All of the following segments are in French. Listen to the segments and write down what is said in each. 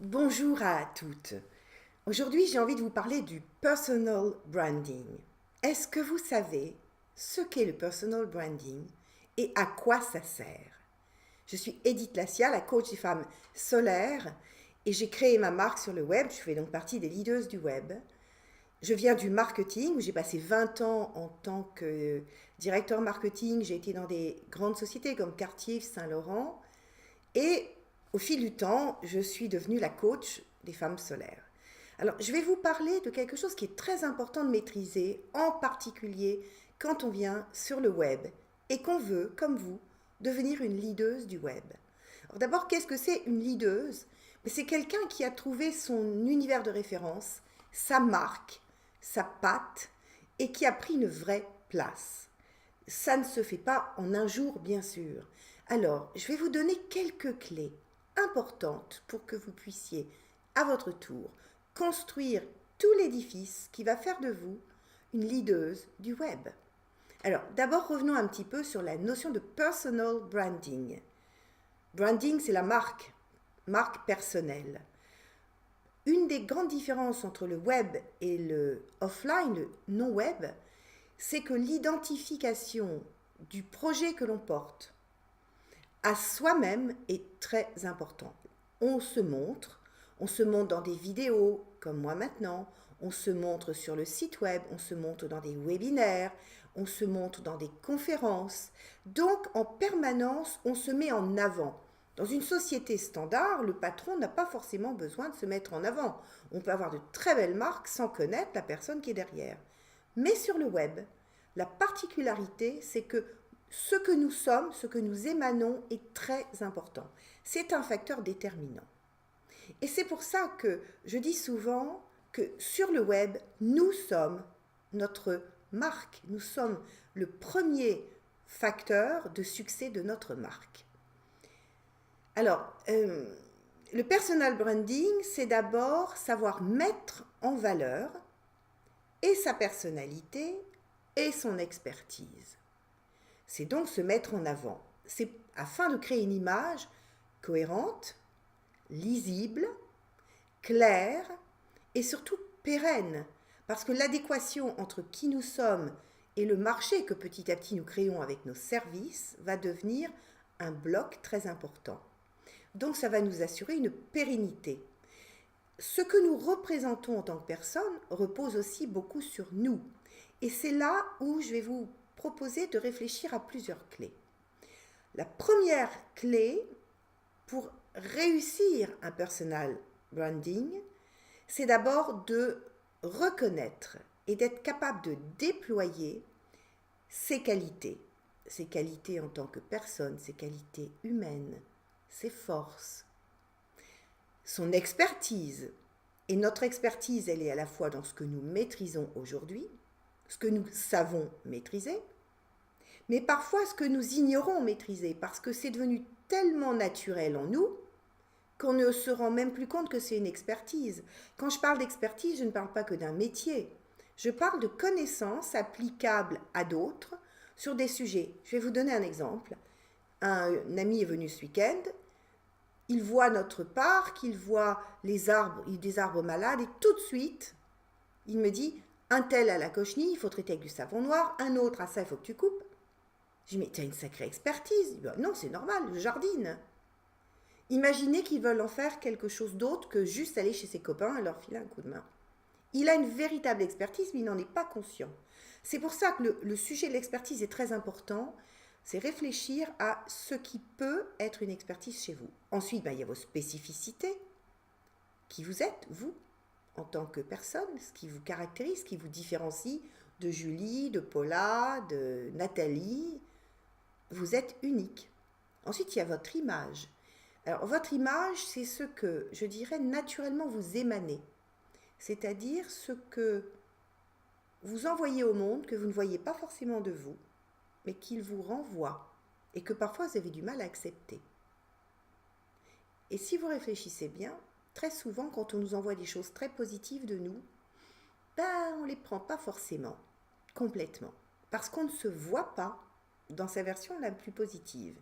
Bonjour à toutes. Aujourd'hui, j'ai envie de vous parler du personal branding. Est-ce que vous savez ce qu'est le personal branding et à quoi ça sert? Je suis Edith Lassia, la coach des femmes solaires, et j'ai créé ma marque sur le web. Je fais donc partie des leaders du web. Je viens du marketing, où j'ai passé 20 ans en tant que directeur marketing. J'ai été dans des grandes sociétés comme Cartier, Saint-Laurent. Et au fil du temps, je suis devenue la coach des femmes solaires. Alors, je vais vous parler de quelque chose qui est très important de maîtriser, en particulier quand on vient sur le web et qu'on veut, comme vous, devenir une leaduse du web. Alors d'abord, qu'est-ce que c'est une leaduse? C'est quelqu'un qui a trouvé son univers de référence, sa marque, sa patte, et qui a pris une vraie place. Ça ne se fait pas en un jour, bien sûr. Alors, je vais vous donner quelques clés importantes pour que vous puissiez, à votre tour, construire tout l'édifice qui va faire de vous une leaduse du web. Alors, d'abord, revenons un petit peu sur la notion de personal branding. Branding, c'est la marque personnelle. Une des grandes différences entre le web et le offline, le non-web, c'est que l'identification du projet que l'on porte à soi-même est très important. On se montre dans des vidéos comme moi maintenant, on se montre sur le site web, on se montre dans des webinaires, on se montre dans des conférences. Donc en permanence, on se met en avant. Dans une société standard, le patron n'a pas forcément besoin de se mettre en avant. On peut avoir de très belles marques sans connaître la personne qui est derrière. Mais sur le web, la particularité, c'est que ce que nous sommes, ce que nous émanons est très important. C'est un facteur déterminant. Et c'est pour ça que je dis souvent que sur le web, nous sommes notre marque. Nous sommes le premier facteur de succès de notre marque. Alors, le personal branding, c'est d'abord savoir mettre en valeur et sa personnalité et son expertise. C'est donc se mettre en avant. C'est afin de créer une image cohérente, lisible, claire et surtout pérenne. Parce que l'adéquation entre qui nous sommes et le marché que petit à petit nous créons avec nos services va devenir un bloc très important. Donc ça va nous assurer une pérennité. Ce que nous représentons en tant que personne repose aussi beaucoup sur nous. Et c'est là où je vais vous proposer de réfléchir à plusieurs clés. La première clé pour réussir un personal branding, c'est d'abord de reconnaître et d'être capable de déployer ses qualités en tant que personne, ses qualités humaines, ses forces, son expertise. Et notre expertise, elle est à la fois dans ce que nous maîtrisons aujourd'hui, ce que nous savons maîtriser, mais parfois ce que nous ignorons maîtriser, parce que c'est devenu tellement naturel en nous qu'on ne se rend même plus compte que c'est une expertise. Quand je parle d'expertise, je ne parle pas que d'un métier. Je parle de connaissances applicables à d'autres sur des sujets. Je vais vous donner un exemple. Un ami est venu ce week-end, il voit notre parc, il voit les arbres, des arbres malades, et tout de suite, il me dit, un tel à la cochenille, il faut traiter avec du savon noir, un autre à ça, il faut que tu coupes. Je dis, mais tu as une sacrée expertise. Ben, non, c'est normal, je jardine. Imaginez qu'ils veulent en faire quelque chose d'autre que juste aller chez ses copains et leur filer un coup de main. Il a une véritable expertise, mais il n'en est pas conscient. C'est pour ça que le sujet de l'expertise est très important. C'est réfléchir à ce qui peut être une expertise chez vous. Ensuite, il y a vos spécificités. Qui vous êtes, vous, en tant que personne, ce qui vous caractérise, ce qui vous différencie de Julie, de Paula, de Nathalie. Vous êtes unique. Ensuite, il y a votre image. Alors, votre image, c'est ce que, je dirais, naturellement vous émanez. C'est-à-dire ce que vous envoyez au monde, que vous ne voyez pas forcément de vous, mais qu'il vous renvoie et que parfois vous avez du mal à accepter. Et si vous réfléchissez bien, très souvent, quand on nous envoie des choses très positives de nous, on ne les prend pas forcément, complètement, parce qu'on ne se voit pas dans sa version la plus positive.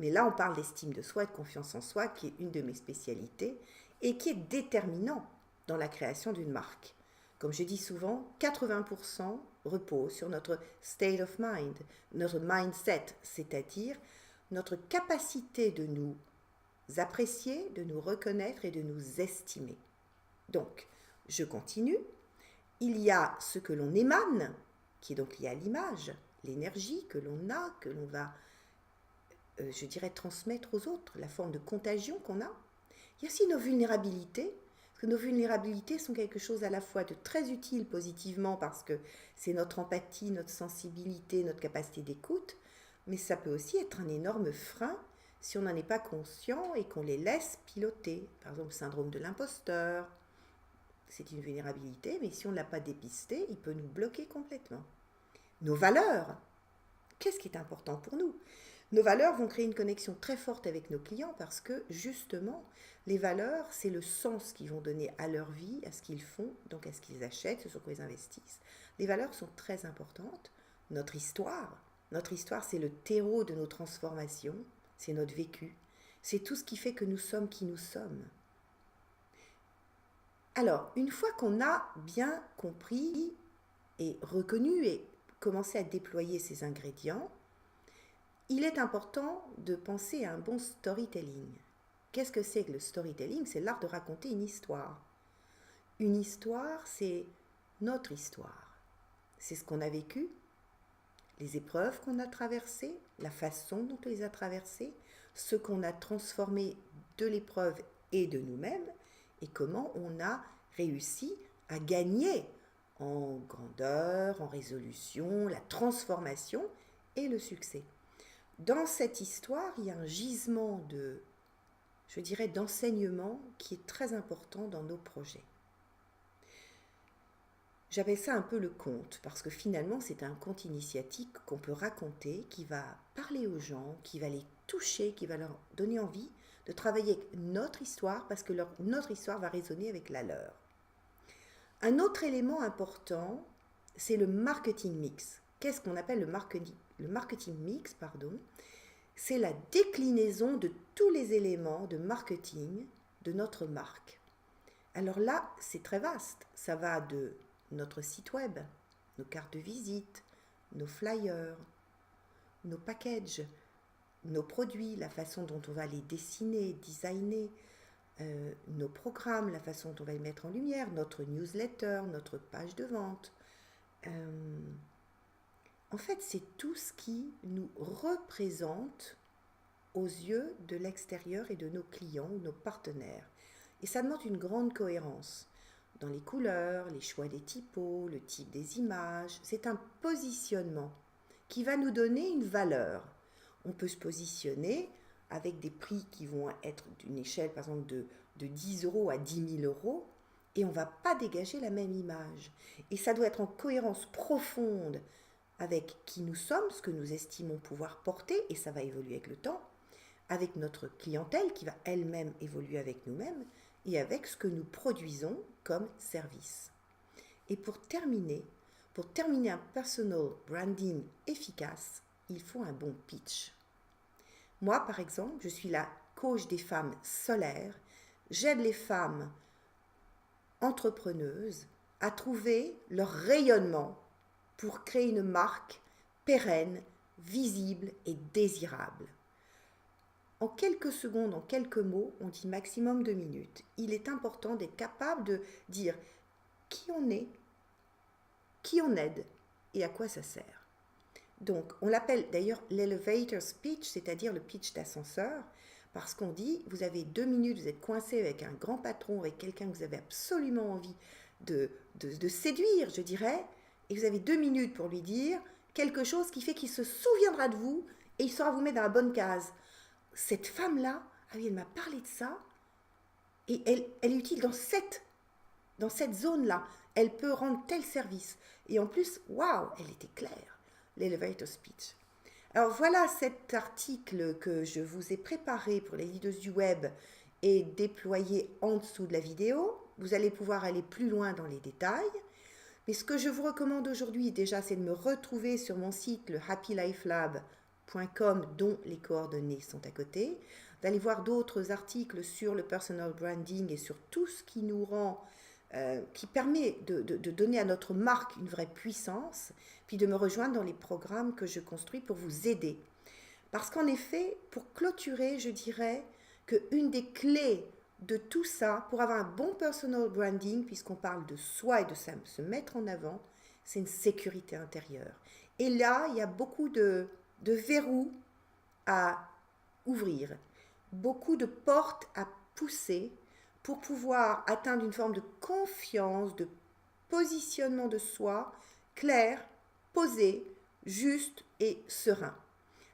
Mais là, on parle d'estime de soi et de confiance en soi, qui est une de mes spécialités, et qui est déterminant dans la création d'une marque. Comme je dis souvent, 80% repose sur notre state of mind, notre mindset, c'est-à-dire notre capacité de nous apprécier, de nous reconnaître et de nous estimer. Donc, je continue. Il y a ce que l'on émane, qui est donc lié à l'image, l'énergie que l'on a, que l'on va, je dirais, transmettre aux autres, la forme de contagion qu'on a. Il y a aussi nos vulnérabilités, parce que nos vulnérabilités sont quelque chose à la fois de très utile positivement, parce que c'est notre empathie, notre sensibilité, notre capacité d'écoute, mais ça peut aussi être un énorme frein si on n'en est pas conscient et qu'on les laisse piloter. Par exemple, le syndrome de l'imposteur, c'est une vulnérabilité, mais si on ne l'a pas dépisté, il peut nous bloquer complètement. Nos valeurs, qu'est-ce qui est important pour nous? Nos valeurs vont créer une connexion très forte avec nos clients parce que justement, les valeurs, c'est le sens qu'ils vont donner à leur vie, à ce qu'ils font, donc à ce qu'ils achètent, ce sur quoi ils investissent. Les valeurs sont très importantes. Notre histoire, c'est le terreau de nos transformations, c'est notre vécu, c'est tout ce qui fait que nous sommes qui nous sommes. Alors, une fois qu'on a bien compris et reconnu et commencé à déployer ces ingrédients, il est important de penser à un bon storytelling. Qu'est-ce que c'est que le storytelling? C'est l'art de raconter une histoire. Une histoire, c'est notre histoire. C'est ce qu'on a vécu, les épreuves qu'on a traversées, la façon dont on les a traversées, ce qu'on a transformé de l'épreuve et de nous-mêmes, et comment on a réussi à gagner en grandeur, en résolution, la transformation et le succès. Dans cette histoire, il y a un gisement d'enseignement qui est très important dans nos projets. J'appelle ça un peu le conte, parce que finalement, c'est un conte initiatique qu'on peut raconter, qui va parler aux gens, qui va les toucher, qui va leur donner envie de travailler avec notre histoire, parce que notre histoire va résonner avec la leur. Un autre élément important, c'est le marketing mix. Qu'est-ce qu'on appelle le marketing mix, c'est la déclinaison de tous les éléments de marketing de notre marque. Alors là, c'est très vaste. Ça va de notre site web, nos cartes de visite, nos flyers, nos packages, nos produits, la façon dont on va les dessiner, designer, nos programmes, la façon dont on va les mettre en lumière, notre newsletter, notre page de vente. En fait, c'est tout ce qui nous représente aux yeux de l'extérieur et de nos clients ou nos partenaires. Et ça demande une grande cohérence dans les couleurs, les choix des typos, le type des images. C'est un positionnement qui va nous donner une valeur. On peut se positionner avec des prix qui vont être d'une échelle, par exemple, de 10 euros à 10 000 euros, et on ne va pas dégager la même image. Et ça doit être en cohérence profonde avec qui nous sommes, ce que nous estimons pouvoir porter, et ça va évoluer avec le temps, avec notre clientèle qui va elle-même évoluer avec nous-mêmes, et avec ce que nous produisons comme service. Et pour terminer un personal branding efficace, il faut un bon pitch. Moi, par exemple, je suis la coach des femmes solaires. J'aide les femmes entrepreneuses à trouver leur rayonnement pour créer une marque pérenne, visible et désirable. En quelques secondes, en quelques mots, on dit maximum 2 minutes. Il est important d'être capable de dire qui on est, qui on aide et à quoi ça sert. Donc, on l'appelle d'ailleurs l'elevator speech, c'est-à-dire le pitch d'ascenseur, parce qu'on dit, vous avez 2 minutes, vous êtes coincé avec un grand patron, avec quelqu'un que vous avez absolument envie de séduire, je dirais, et vous avez 2 minutes pour lui dire quelque chose qui fait qu'il se souviendra de vous et il saura vous mettre dans la bonne case. Cette femme-là, elle m'a parlé de ça, et elle est utile dans cette zone-là. Elle peut rendre tel service. Et en plus, waouh, elle était claire. L'elevator speech. Alors voilà cet article que je vous ai préparé pour les leaders du web et déployé en dessous de la vidéo. Vous allez pouvoir aller plus loin dans les détails. Mais ce que je vous recommande aujourd'hui déjà, c'est de me retrouver sur mon site, le happylifelab.com, dont les coordonnées sont à côté, d'aller voir d'autres articles sur le personal branding et sur tout ce qui nous rend, qui permet de donner à notre marque une vraie puissance, puis de me rejoindre dans les programmes que je construis pour vous aider. Parce qu'en effet, pour clôturer, je dirais qu'une des clés de tout ça, pour avoir un bon personal branding, puisqu'on parle de soi et de se mettre en avant, c'est une sécurité intérieure. Et là, il y a beaucoup de verrous à ouvrir, beaucoup de portes à pousser pour pouvoir atteindre une forme de confiance, de positionnement de soi clair, posé, juste et serein.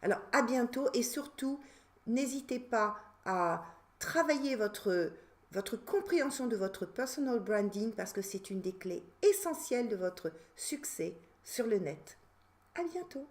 Alors à bientôt et surtout, n'hésitez pas à travailler votre compréhension de votre personal branding parce que c'est une des clés essentielles de votre succès sur le net. À bientôt.